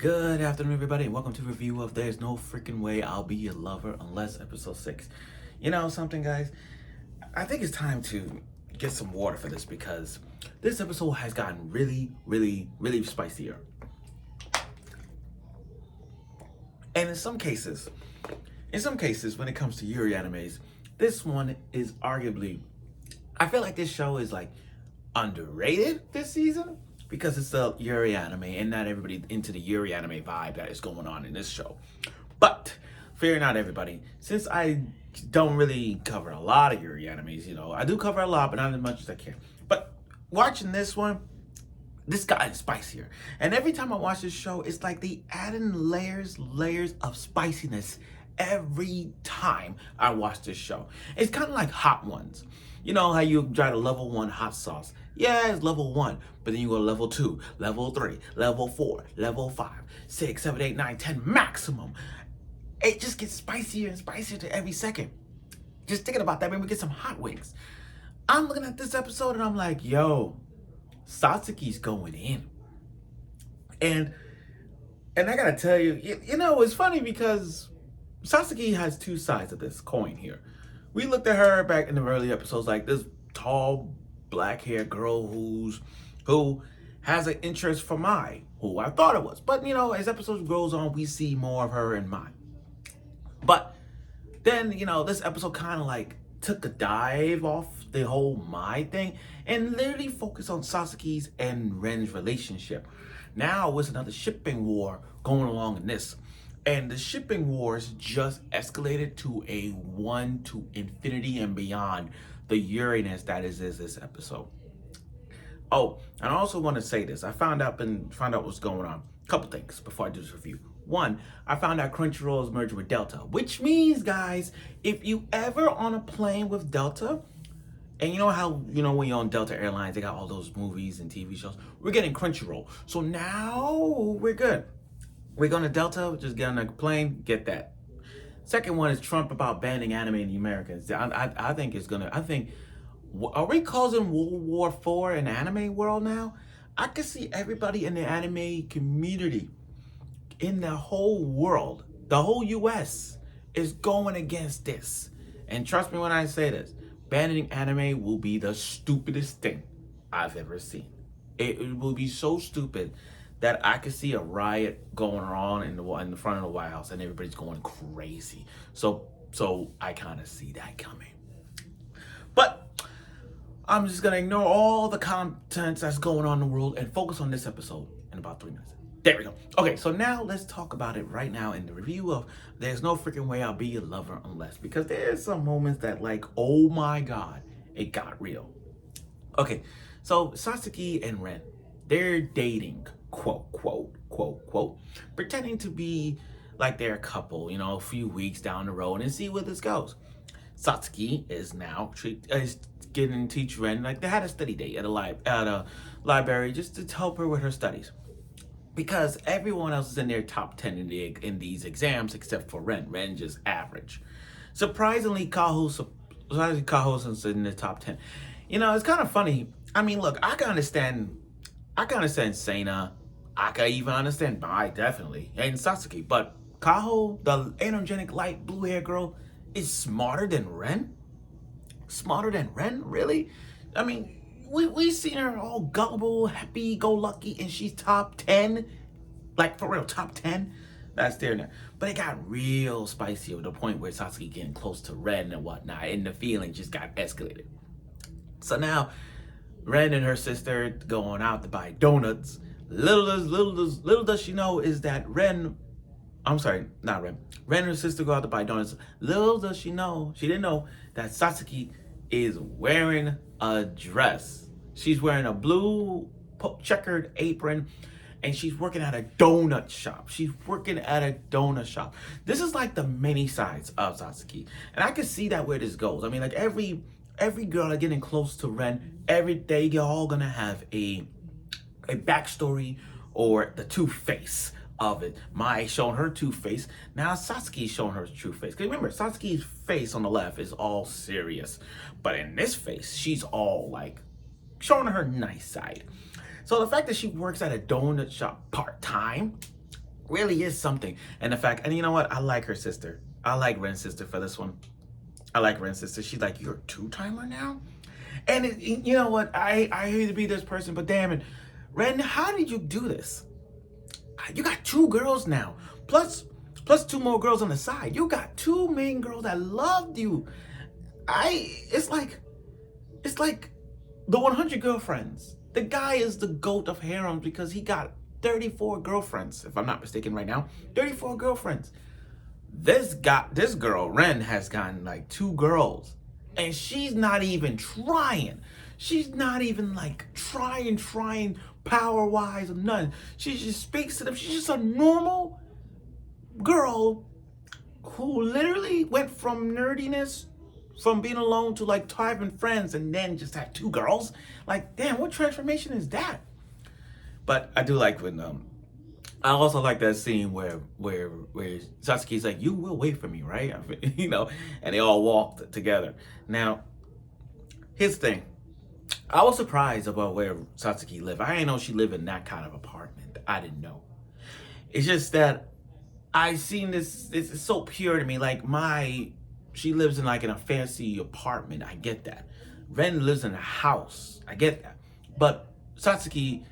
Good afternoon, everybody, and welcome to a review of There's No Freaking Way I'll Be Your Lover Unless episode 6. You know something, guys? I think it's time to get some water for this because this episode has gotten really spicier. And in some cases, when it comes to Yuri animes, this one is arguably, I feel like this show is like underrated this season because it's the Yuri anime and not everybody into the Yuri anime vibe that is going on in this show. But fear not, everybody, since I don't really cover a lot of Yuri animes, I do cover a lot, but not as much as I can. But watching this one, this got spicier. And every time I watch this show, it's like they add in layers of spiciness every time I watch this show. It's kind of like Hot Ones. You know how you try to level 1 hot sauce? Yeah, it's level 1, but then you go to level 2, level 3, level 4, level 5, 6, 7, 8, 9, 10 maximum. It just gets spicier and spicier to every second. Just thinking about that, maybe we get some hot wings. I'm looking at this episode and I'm like, yo, Satsuki's going in. And I gotta tell you, it's funny because Satsuki has two sides of this coin here. We looked at her back in the early episodes like this tall, black-haired girl who has an interest for Mai, who I thought it was. But, as episodes goes on, we see more of her and Mai. But then, this episode kind of like took a dive off the whole Mai thing and literally focused on Satsuki's and Ren's relationship. Now it's another shipping war going along in this. And the shipping wars just escalated to a 1 to infinity and beyond the Uranus that is this episode. Oh, and I also want to say this. I found out what's going on. A couple things before I do this review. One, I found out Crunchyroll is merging with Delta, which means, guys, if you ever on a plane with Delta, and you know how, when you're on Delta Airlines, they got all those movies and TV shows, we're getting Crunchyroll. So now we're good. We're going to Delta, just get on a plane, get that. Second one is Trump about banning anime in the Americas. I think it's going to, are we causing World War IV in the anime world now? I can see everybody in the anime community, in the whole world, the whole US, is going against this. And trust me when I say this, banning anime will be the stupidest thing I've ever seen. It will be so stupid that I could see a riot going on in the front of the White House and everybody's going crazy. So I kind of see that coming. But I'm just gonna ignore all the content that's going on in the world and focus on this episode in about 3 minutes. There we go. Okay, so now let's talk about it right now in the review of There's No Freaking Way I'll Be Your Lover Unless, because there's some moments that like, oh my God, it got real. Okay, so Satsuki and Ren, they're dating, quote, pretending to be like they're a couple, a few weeks down the road and see where this goes. Satsuki is now getting to teach Ren, like they had a study date at a library just to help her with her studies. Because everyone else is in their top 10 in these exams except for Ren. Ren just average. Surprisingly, Kaho's in the top 10. It's kind of funny. I mean, look, I can understand Seina. I can even understand Mai, definitely, and Satsuki. But Kaho, the energetic light blue hair girl, is smarter than Ren? Smarter than Ren? Really? I mean, we seen her all gullible, happy-go-lucky, and she's top 10. Like, for real, top 10? That's there now. But it got real spicy to the point where Satsuki getting close to Ren and whatnot, and the feeling just got escalated. So now, Ren and her sister going out to buy donuts. Little does she know is that Ren and her sister go out to buy donuts. Little does she didn't know that Satsuki is wearing a dress. She's wearing a blue checkered apron and she's working at a donut shop. This is like the many sides of Satsuki. And I can see that where this goes. I mean, like every girl that getting close to Ren, they all gonna have a backstory or the two-face of it. Mai showing her two-face. Now Satsuki's showing her true face. Because remember, Satsuki's face on the left is all serious. But in this face, she's all like showing her nice side. So the fact that she works at a donut shop part-time really is something. And the fact, and you know what? I like her sister. I like Ren's sister for this one. I like Ren's sister. She's like, you're a two-timer now? And you know what? I hate to be this person, but damn it. Ren, how did you do this? You got two girls now. Plus two more girls on the side. You got two main girls that loved you. It's like the 100 girlfriends. The guy is the GOAT of harems because he got 34 girlfriends, if I'm not mistaken right now. 34 girlfriends. This girl, Ren, has gotten like 2 girls. And she's not even trying. She's not even like trying power-wise or nothing. She just speaks to them. She's just a normal girl who literally went from nerdiness, from being alone to like having friends, and then just had 2 girls. Like, damn, what transformation is that? But I do like when I also like that scene where Satsuki's like, you will wait for me, right? You know, and they all walked together. Now, here's the thing. I was surprised about where Satsuki lived. I didn't know she lived in that kind of apartment. I didn't know. It's just that I seen this, it's so pure to me. Like she lives in like in a fancy apartment. I get that. Ren lives in a house. I get that. But Satsuki,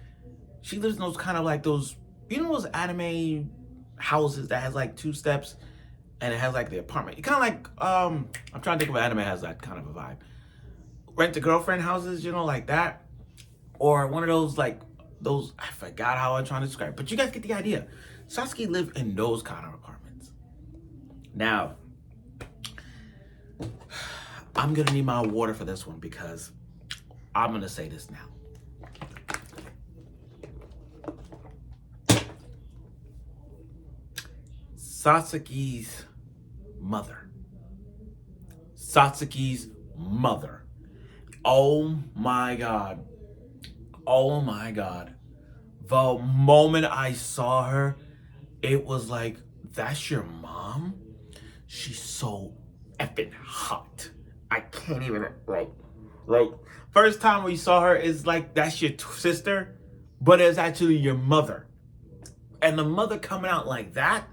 she lives in those kind of like those, you know, those anime houses that has like 2 steps and it has like the apartment. It kind of like, I'm trying to think of what anime has that kind of a vibe. Rent-a-girlfriend houses, you know, like that. Or one of those like, I forgot how I'm trying to describe it, but you guys get the idea. Satsuki lived in those kind of apartments. Now, I'm gonna need my water for this one because I'm gonna say this now. Satsuki's mother. Oh my God. Oh my God. The moment I saw her, it was like, that's your mom? She's so effing hot. I can't even, like, first time we saw her is like, that's your sister, but it's actually your mother. And the mother coming out like that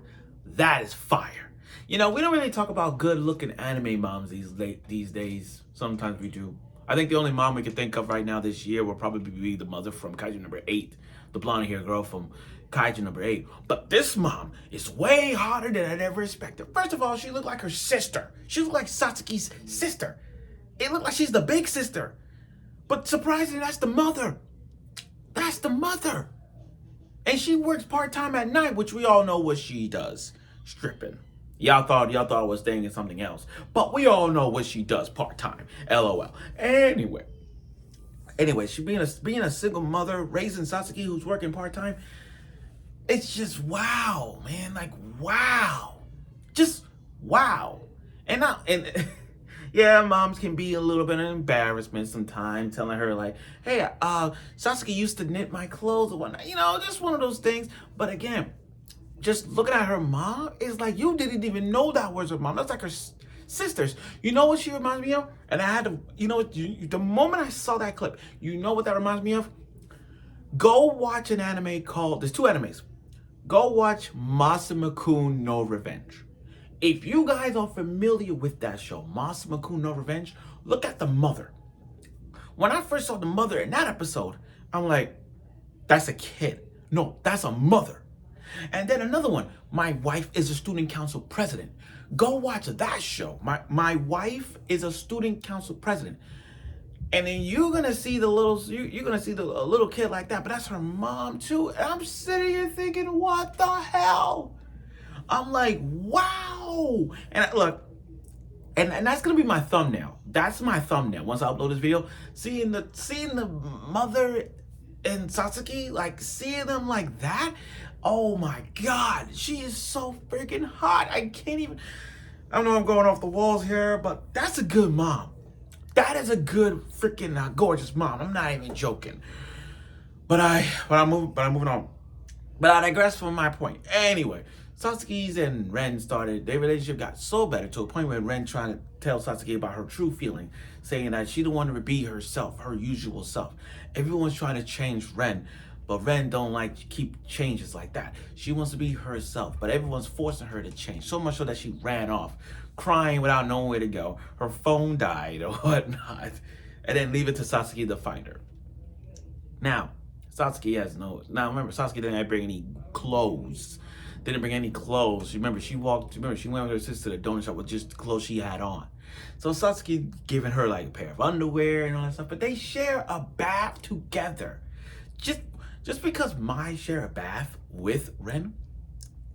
is fire. You know, we don't really talk about good-looking anime moms these days. Sometimes we do. I think the only mom we can think of right now this year will probably be the mother from Kaiju number 8, the blonde-haired girl from Kaiju number 8. But this mom is way hotter than I'd ever expected. First of all, she looked like her sister. She looked like Satsuki's sister. It looked like she's the big sister. But surprisingly, that's the mother. That's the mother. And she works part-time at night, which we all know what she does. Stripping. Y'all thought I was thinking something else. But we all know what she does part-time. LOL. Anyway, she being a single mother, raising Satsuki who's working part-time. It's just wow, man. Like, wow. Just wow. And yeah, moms can be a little bit of an embarrassment sometimes, telling her like, hey, Satsuki used to knit my clothes or whatnot. You know, just one of those things. But again, just looking at her mom, it's like you didn't even know that was her mom. That's like her sisters. You know what she reminds me of? And I had to, you know, the moment I saw that clip, you know what that reminds me of? Go watch an anime called, there's 2 animes. Go watch Masamune no Revenge. If you guys are familiar with that show, Masamune no Revenge, look at the mother. When I first saw the mother in that episode, I'm like, that's a kid. No, that's a mother. And then another one, My Wife is a Student Council President. Go watch that show. My Wife is a Student Council President. And then you're gonna see the little kid like that, but that's her mom too. And I'm sitting here thinking, what the hell? I'm like, wow. And look, and that's gonna be my thumbnail. That's my thumbnail once I upload this video. Seeing the mother and Satsuki, like seeing them like that. Oh my God, she is so freaking hot. I know I'm going off the walls here, but that's a good mom. That is a good freaking gorgeous mom. I'm not even joking. But I'm moving on. But I digress from my point. Anyway, Satsuki's and Ren their relationship got so better to a point where Ren trying to tell Satsuki about her true feeling, saying that she don't want to be herself, her usual self. Everyone's trying to change Ren, But Ren don't like keep changes like that. She wants to be herself, but everyone's forcing her to change. So much so that she ran off, crying without knowing where to go. Her phone died or whatnot. And then leave it to Satsuki to find her. Now, Satsuki has no... Now, remember, Satsuki didn't bring any clothes. Didn't bring any clothes. Remember, she went with her sister to the donut shop with just the clothes she had on. So Satsuki giving her like a pair of underwear and all that stuff. But they share a bath together. Just because Mai share a bath with Ren,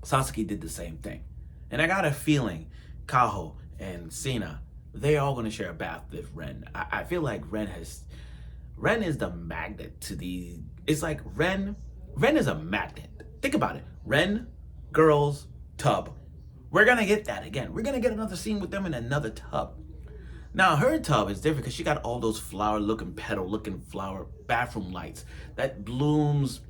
Satsuki did the same thing. And I got a feeling Kaho and Sina, they're all going to share a bath with Ren. I feel like Ren is the magnet to the... It's like Ren is a magnet. Think about it. Ren, girls, tub. We're going to get that again. We're going to get another scene with them in another tub. Now, her tub is different because she got all those flower-looking, petal-looking flower bathroom lights that blooms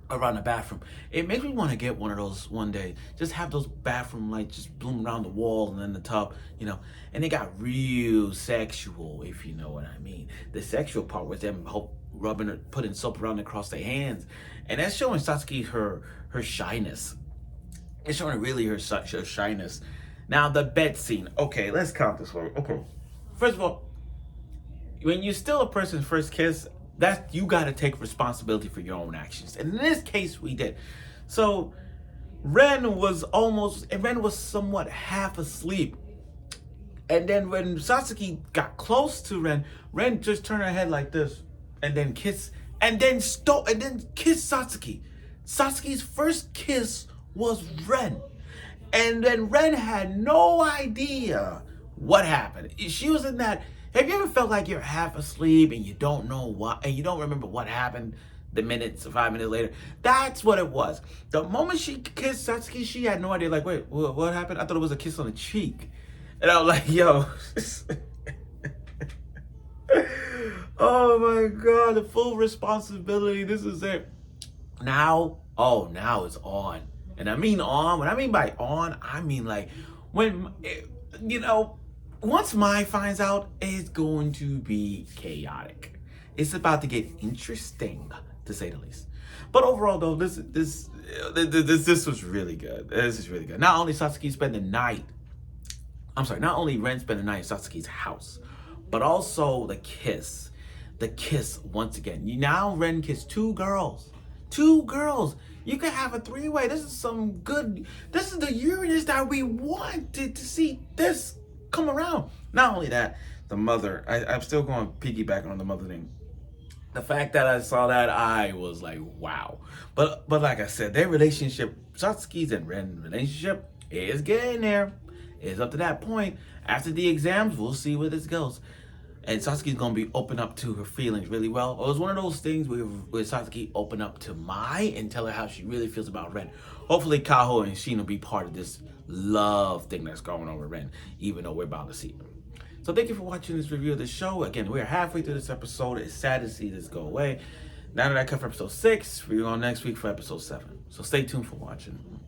around the bathroom. It makes me want to get one of those one day. Just have those bathroom lights just bloom around the wall and then the tub, you know. And they got real sexual, if you know what I mean. The sexual part was them rubbing or putting soap around across their hands. And that's showing Satsuki her shyness. It's showing really her shyness. Now, the bed scene. Okay, let's count this one. Okay. First of all, when you're still a person's first kiss, that you got to take responsibility for your own actions. And in this case, we did. So Ren was somewhat half asleep. And then when Satsuki got close to Ren just turned her head like this and then kissed and then kissed Satsuki. Satsuki's first kiss was Ren. And then Ren had no idea what happened. She was in that... Have you ever felt like you're half asleep and you don't know what, and you don't remember what happened the 5 minutes later? That's what it was. The moment she kissed Satsuki, she had no idea. Like, wait, what happened? I thought it was a kiss on the cheek. And I was like, yo. Oh my God, the full responsibility. This is it. Now it's on. And I mean on. When I mean by on, I mean like when, you know, once Mai finds out, it's going to be chaotic. It's about to get interesting, to say the least. But overall, though, this was really good. This is really good. Not only Satsuki spent the night, not only Ren spent the night at Satsuki's house, but also the kiss. The kiss once again. Now Ren kissed 2 girls. 2 girls. You could have a 3-way. This is some good. This is the Uranus that we wanted to see. This come around. Not only that, the mother, I'm still going to piggyback on the mother thing. The fact that I saw that, I was like, wow. But like I said, their relationship, Satsuki's and Ren's relationship, is getting there. It's up to that point. After the exams, we'll see where this goes. And Satsuki's going to be open up to her feelings really well. It was one of those things where Satsuki open up to Mai and tell her how she really feels about Ren. Hopefully, Kaho and Shin will be part of this love thing that's going on with Ren, even though we're about to see them. So thank you for watching this review of the show. Again, we're halfway through this episode. It's sad to see this go away. Now that I cover episode 6, we're on next week for episode 7. So stay tuned for watching.